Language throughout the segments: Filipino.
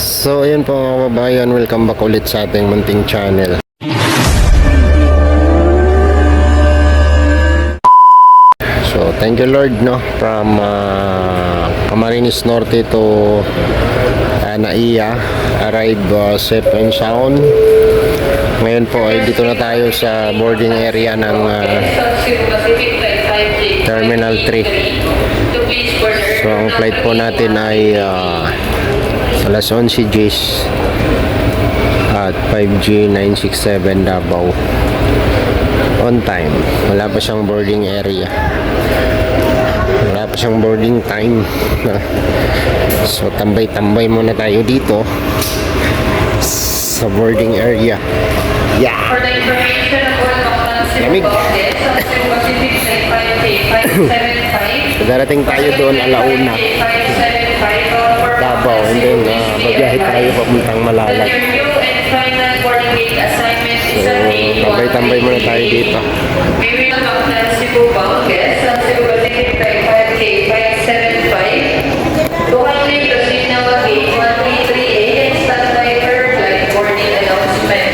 So ayun po mga kababayan, welcome back ulit sa ating munting channel. So thank you Lord, no, from Camarines Norte to Naiya, arrive safe and sound. Ngayon po ay dito na tayo sa boarding area ng Terminal 3. So ang flight po natin ay alas 11 Gs at 5G 967 Davao. On time. Wala pa siyang boarding area. Wala pa siyang boarding time. So tambay-tambay muna tayo dito sa boarding area. Yeah. For the information of all components Lamig. Pacific Flight 5K575 So darating tayo doon alauna Davao, and then babiyahe tayo papuntang Malalag. So tambay-tambay muna tayo dito. May we welcome na Cebu bound guests on Cebu Pacific Flight 5K575 to kindly proceed now at gate 133A and stand by for flight boarding announcement.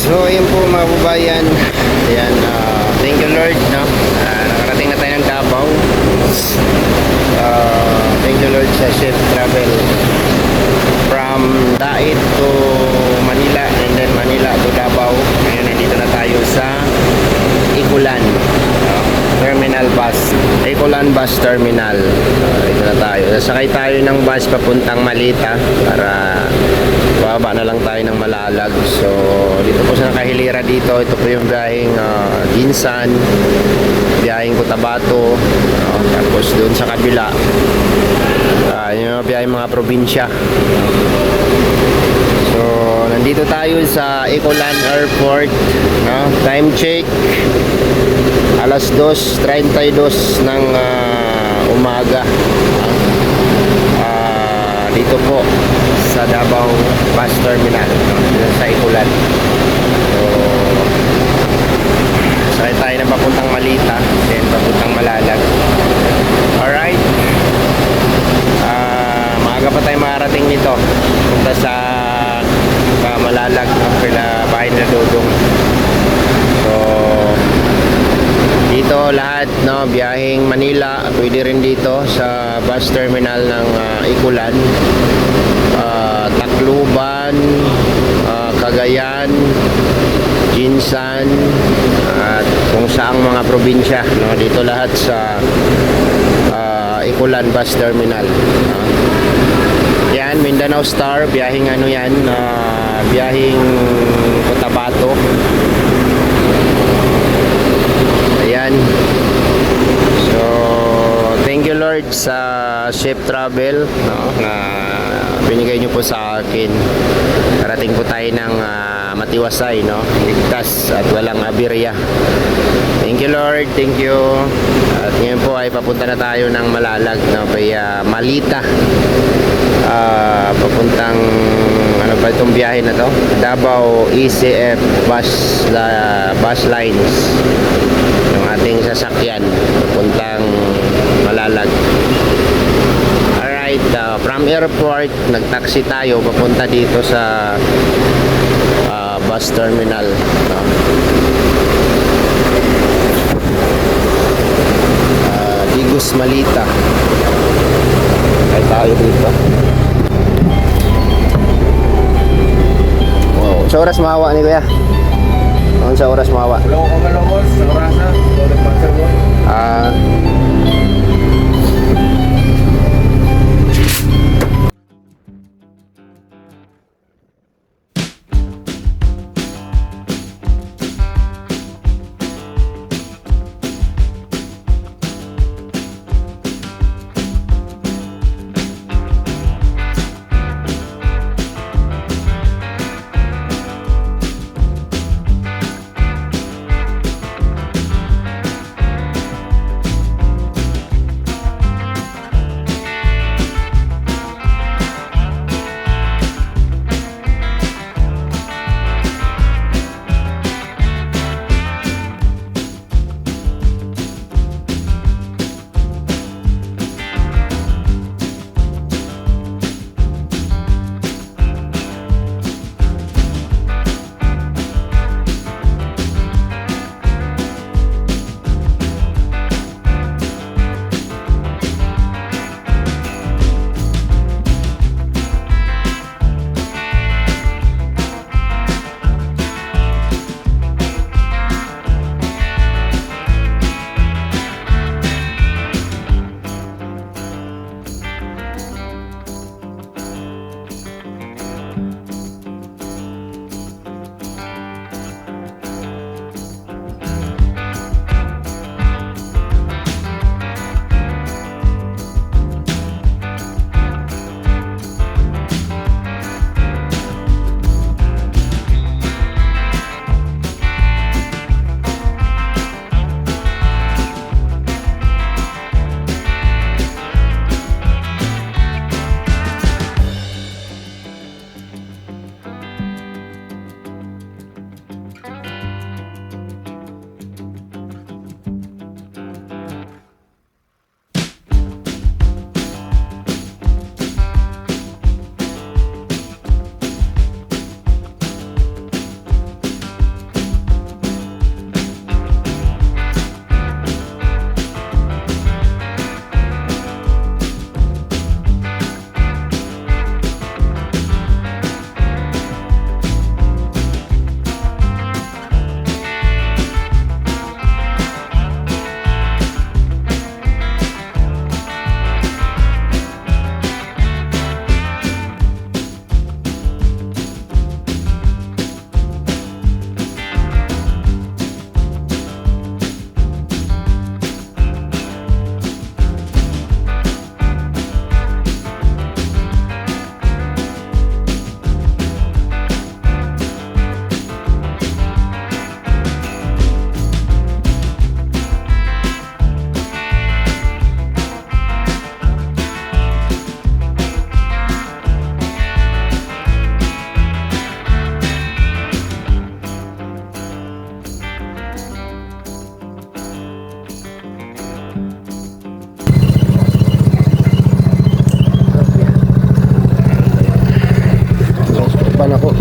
So ayun po mga kababayan. Ayan, thank you Lord, no? Nakarating na tayo ng Davao. Thank you Lord sa safe travel from Dait to Manila and then Manila to Davao. Ngayon nandito na tayo sa Ikulan Terminal Bus, Ikulan Bus Terminal. Dito na tayo. Sasakay tayo ng bus papuntang Malita para baba na lang tayo ng Malalag. So dito po sa nakahilira dito, ito po yung biyaheng Ginsan, biyaheng Cotabato, tapos doon sa kabila yung biyaheng mga probinsya. So nandito tayo sa Ikulan Airport, no? Time check alas 2:32 ng umaga. Dito po sa Davao Bus Terminal, sa Ikulan. So sakay tayo na papuntang Malita, then papuntang Malalag. Alright, maaga pa tayo makarating nito punta sa Malalag, pila bahay na Dudong. So dito lahat, no, biyaheng Manila, pwede rin dito sa bus terminal ng Ikulan, Tacloban, Cagayan, Ginsan, at kung saang mga probinsya, no, dito lahat sa Ikulan bus terminal. Yan, Mindanao Star, biyaheng ano yan, biyaheng Cotabato. Ayan. So thank you Lord sa safe travel, no, na binigay nyo po sa akin. Karating po tayo ng matiwasay, no? Ligtas at walang aberya. Thank you Lord, thank you. At ngayon po ay papunta na tayo ng Malalag, no? Kaya Malita. Papuntang ano pa itong biyahe na to? Davao ECF bus lines. Yung ating sasakyan papuntang Malalag. Alright, from airport nagtaxi tayo papunta dito sa bus terminal, no? Digos Malita. Ay tayo dito. Wow, sa oras mahawa ni kuya. Ano sa oras mahawa? Wala ko kamalawos sa orasa. Wala ko pansar mo. Pan ako.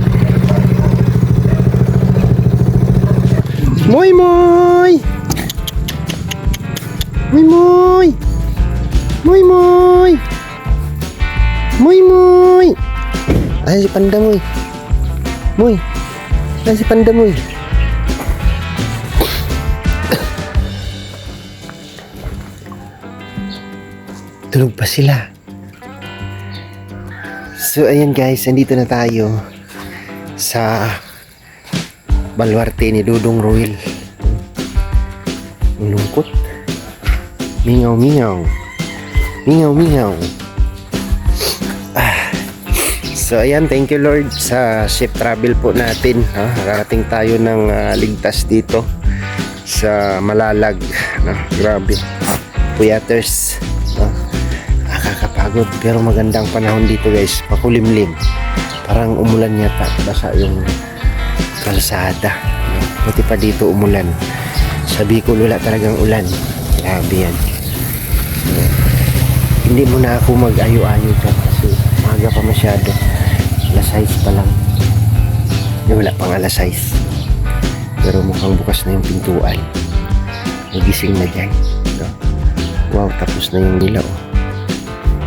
Moy moy. Moy moy. Moy moy. Moy moy. Ay si panda moy. Moy. Ay si panda moy. Tulog pa sila. So ayan guys, nandito na tayo sa baluarte ni Dudong Roel. Ang lungkot. Mingaw mingaw. Mingaw mingaw. So ayan, thank you Lord sa safe travel po natin. Nakarating tayo ng ligtas dito sa Malalag. Grabe. Puyaters. Nakakapagod pero magandang panahon dito guys. Makulimlim. Parang umulan yata. Basa yung kalsada. Buti pa dito umulan. Sa Bicol wala talagang ulan. Grabe yan. Hindi mo na ako mag-ayo-ayo dyan kasi maaga pa masyado. Alas 6 pa lang. Wala pang alas 6. Pero mukhang bukas na yung pintuan. Nagising na dyan. No? Wow, tapos na yung nila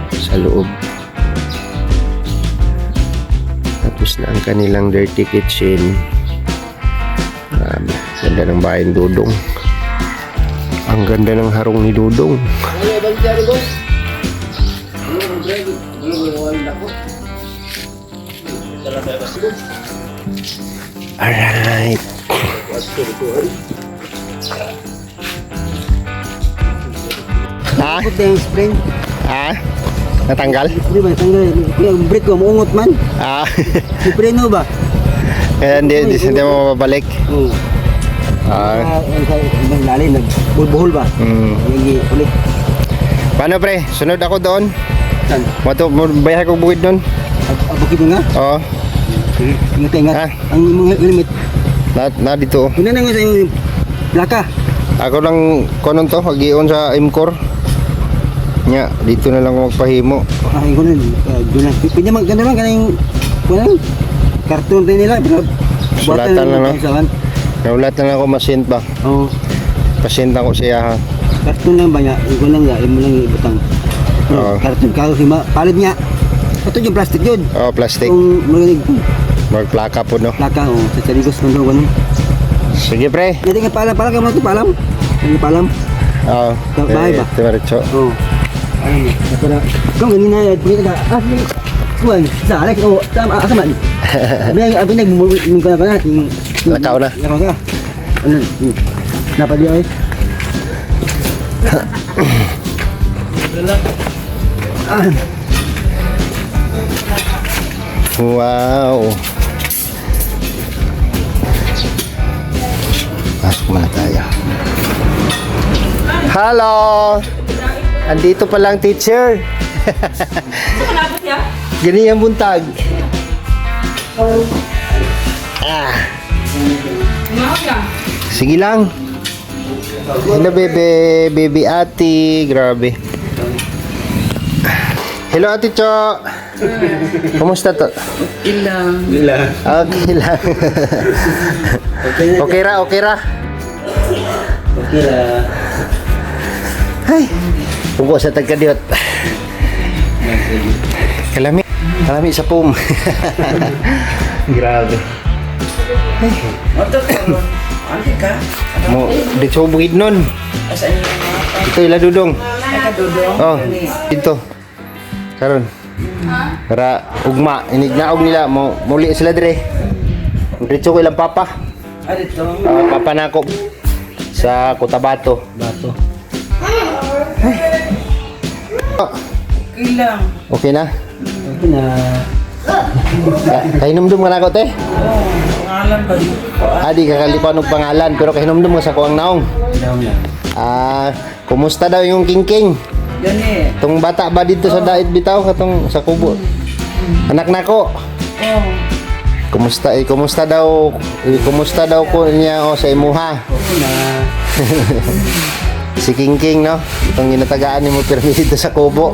sa loob. Tapos na ang kanilang dirty kitchen. Ganda ng bahay ni Dudong. Ang ganda ng harong ni Dudong. Alright. Ha? Yung spring. Ha? Natanggal? Hindi ba tanggal? Yung brake ko muungot man. Ah. Yung preno ba? Kaya hindi mo mababalik. Oo. Yung sa ibang lalim nagbuhol ba? Hindi ulit. Paano pre? Sunod ako doon. Saan? Bayar ko bukid doon. Bukid mo nga? Oo. Sige, ingat ingat. Ha? Ang mga limit. Na dito. Yun na nga sa yung plaka. Ako lang konon to, mag-ion sa Imcor. Nya, dito na lang ako magpahimo. Yung kunan. Doon lang. Pwede maganda lang kanang kunan. Karton din nila. Sulatan lang, no? Naulat na lang ako masint ba? Oo. Pasint ako siya ha. Karton lang ba niya? Yung kunan nga. Yung lang ibutang. Oo. Karton. Kalo si palid niya. Ito yung plastic yun. Oh, plastic. Kung magaling Magplaka po no. plaka o sa Charigos man doon ganun. Sige pre. Jadi nga palam ka mo ito palam. Ang palam. Oo. Bahay ba? Diretso. Oh. Ano? Para kung ganina pwede ka kuan sa Alex o tama asa man. Abi nag mung kana kana Lakaw na. Lakaw ka. Ano? Napa dia ay? Wow. Pasok muna tayo. Hello. Andito pa lang teacher. Gani ang buntag. Sige lang. Hello baby ate, grabe. Hello ate Cho. Kumusta to? Ilang. Okay lang. Okay ra. Okay lah. Ay. Tunggu sa tagkadiot. Kalami sa pum. Grabe. Ante ka? Mo dito bukid nun. Ito ila Dudong. Oh, dito. Karon. Para ugma, inignaog nila mo muli sila dire. Diretso ko ilang papa. Dito. Papa nako sa Cotabato. Bato. Ilang. Okay na? Okay na. Kahinumdum ka na ako, te? Pangalan ba yun? Di kakalipan ng pangalan, pero kahinumdum ka sa kuwang naong. Daw na. Kumusta daw yung king-king? Yan eh. Itong bata ba dito sa dait bitaw, katong sa kubo? Anak nako. Oh. Kumusta daw ko niya sa imuha? Okay na. Si King King, no? Itong ginatagaan ni mo pirmi dito sa kubo.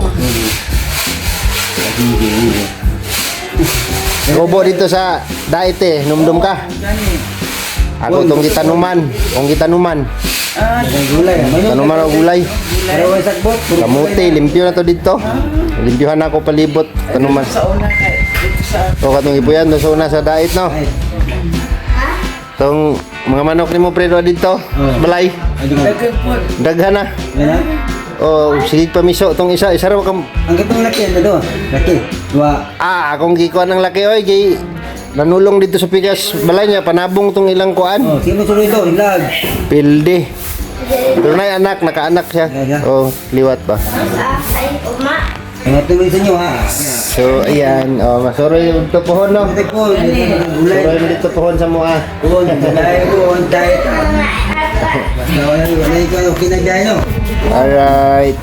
Kubo dito sa dait numdum ka. Yan eh. Ako itong gitanuman. Kung gitanuman. Ang gulay. Tanuman o gulay. Pero ay sagbot. Kamuti, limpyo na to dito. Limpyohan ako palibot. Tanuman. Sa una kay dito sa O katong ipuyan, doon sa una sa dait, no? Itong mga manok ni mo predo dito. Balay. dagag po. Daghan na. Yan. O, sige pamiso. Itong isa raw kam... Ang gatong laki ano do? Laki. Dua. Akong gikuan ng laki, oy. Gay, nanulong dito sa pikas balay niya. Panabong tong ilang kuan. Oh, sino sulo ito? Ilag. Pilde. Pero na anak, nakaanak siya. Yeah. Oh, liwat ba? Mga tuloy sa inyo ha. So, ayan. Oh, masuroy yung dito pohon, no? Ito po, gulay. Masuroy mo dito pohon sa mua. Po, gulay po, ang diet. Basta wala ikaw kinagay no. Alright.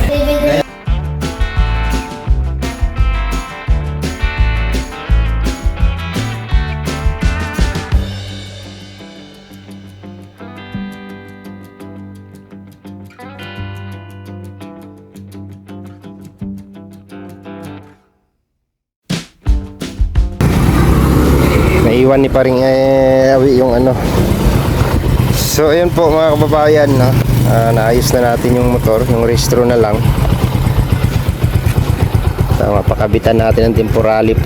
Naiwan ni paring awi yung ano. So ayun po mga kababayan, no? Naayos na natin yung motor, yung restro na lang. Mapakabitan natin ng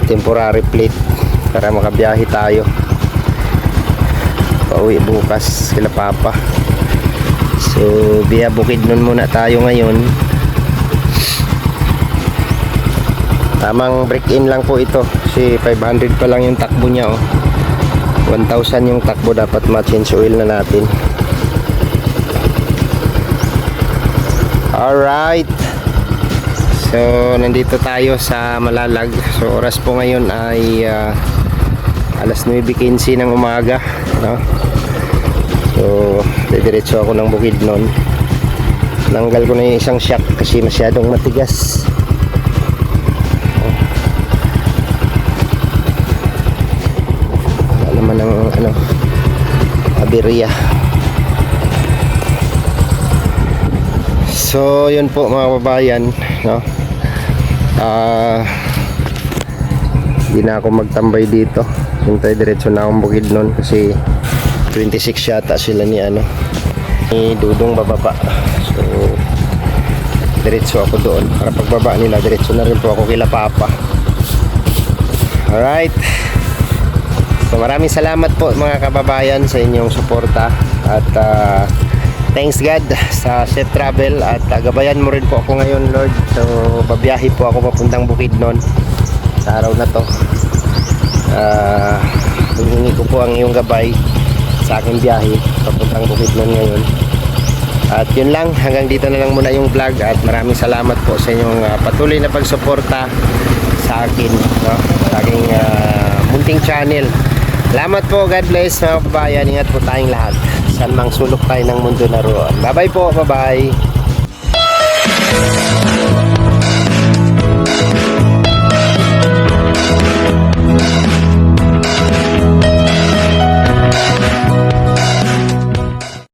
temporary plate para makabiyahe tayo. Pauwi bukas sila Papa. So via Bukidnon muna tayo ngayon. Tamang break-in lang po ito kasi 500 pa lang yung takbo niya, oh. 1,000 yung takbo, dapat ma-change oil na natin. Alright. So nandito tayo sa Malalag. So oras po ngayon ay alas 9:15 ng umaga, no? So didiretso ako ng Bukidnon. Nanggal ko na yung isang shock kasi masyadong matigas. Naman ng ano, aberya. So yun po mga kababayan, no? Hindi na ako magtambay dito, hintay diretso na akong Bukidnon kasi 26 yata sila ni ano, ni Dudong bababa. So diretso ako doon para pagbaba nila diretso na rin po ako kila Papa. Alright. So maraming salamat po mga kababayan sa inyong suporta at thanks God sa Safe Travel at gabayan mo rin po ako ngayon, Lord. So babiyahe po ako papuntang Bukidnon sa araw na to. Hihingi ko po ang iyong gabay sa aking biyahe papuntang Bukidnon ngayon. At yun lang, hanggang dito na lang muna yung vlog at maraming salamat po sa inyong patuloy na pagsuporta sa akin, no? Sa aking munting channel. Salamat po, God bless mga kababayan. Ingat po tayong lahat. Saan mang sulok tayo ng mundo na roon. Bye bye po, bye bye.